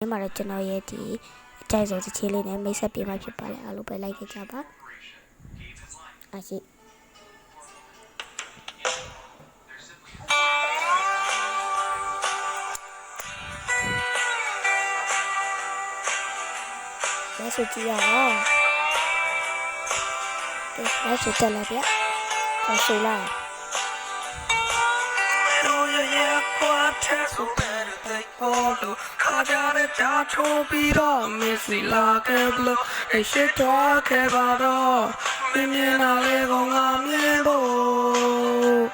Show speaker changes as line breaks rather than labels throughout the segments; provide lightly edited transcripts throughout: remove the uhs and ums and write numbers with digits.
မှာတော့ကျွန်တော်ရဲ့ဒီအကြိုက်ဆုံးတစ်ချင်းလေးနဲ့မိတ်ဆက်ပေးမှဖြစ်ပါတယ်အားလုံးပဲလိုက်ခဲ့ကြပါအားရှိလက်စုကြည့်ရအောင်လက်စုတက်လာပြဆက်ရှိလာခါကြတဲ့တာချိုးပြီးတော့မစ်စီလာခဲ့ဘလို့အရှိတော့ခဲ့ပါတော့မြင်မြင်လာလေကောင်ငါမြင်ဖို့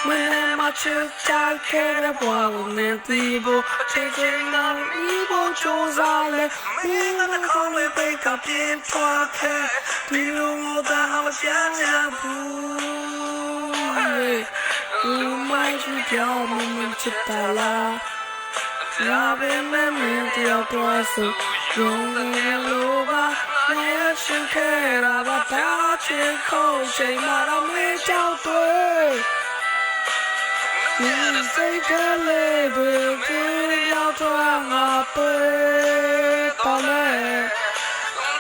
မင်းမချစ်ကြခဲ့တဲ့ဘဝကိုမင်းသိဖို့ချိန်ချိန်နောက်ဒီဘုံချိုးစားလေမင်းကခေါင်းလေးပိတ်ကပြင်းထွားခဲ့ဒီလိုမျိုးသာမပြတ်ချဘူးမိုက်ကြီးပြောင်းမင်းချစ်တာလားလာပဲမင်းတယောက်တော့ဆိုရုံးနေလို့ပါမင်းရှိခဲ့တာပါတာချစ်ခုံးချိန်မှာတော့မင်းကြောက်တွေ့မင်းစိတ်ကလေးပဲကြည့်ရောက်တော့ငါတွေ့တော်လဲ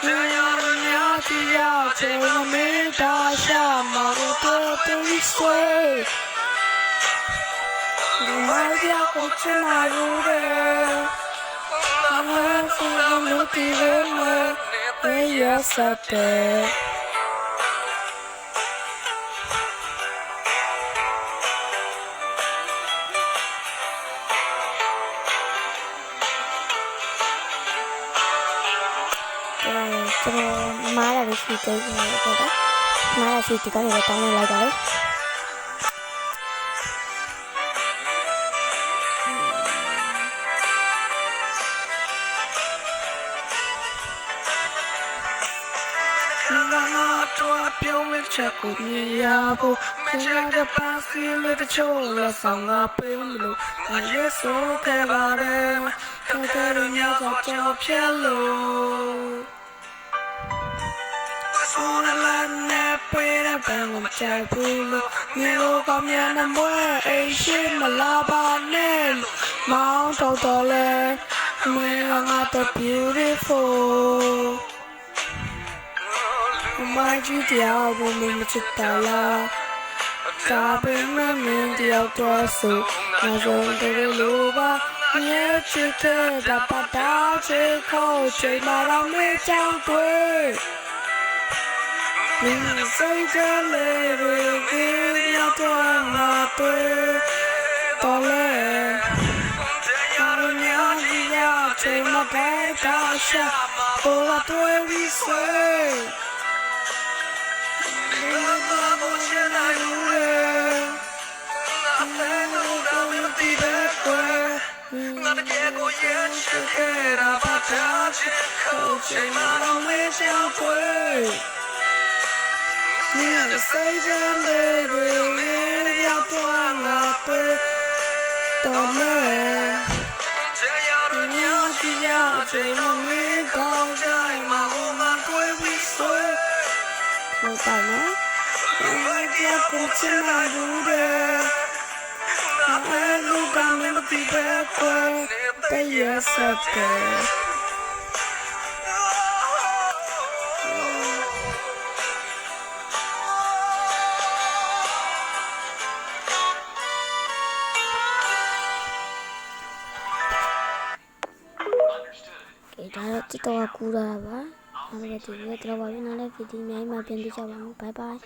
ကြရများကြည့်ရချင်မင်းတာရှာမတော့တွေ့ဆွေMaria Cochina Rude Amor Motiveme Ella sabe Mara de sitio Mara sitio que le están en la cabezaပြောင်းလဲချက်ကိုမြင်ရဖို့မင်းရဲ့ပါစီလေးတချို့လာဆောင်လာပေးမလို့ငါရဲ့ဆိုခဲ့ပါတယ်ခံတဲ့ညကကြောက်ဖြက်လို့ဆိုရလာနေပြေတဲ့ဘန်ကိုမချဘူးလို့မျိုးကမြန်နေမွဲအိရှိမလာပါနဲ့လို့မောင်းတော့လဲမင်းကငါတော့ beautiful Maji dia bu min chita la ta pe me min dia to so na so de lo ba ye chite da pa da che khou chai ma ra me chang tui min sai ja le re ke ya to na tui to le ya nya ji ya chai ma ba da sha o la tui wi sai Ngã kia cô yên chưa kể đã bắt ta chết khâu chạy mà nó mê treo quê Nhìn say chân đề về nghe nhau toa ngã tê tỏ mê Nhớ khi nhau chạy mà mê cao chạy mà hồ mà quê bị xôi Không phải nữa Ngã kia cũng chân là đủ đề Luka me lo tipe fue te yesaste Kita kita aku dah apa? Nanti kita terus balik nanti video ni macam ni macam bye bye.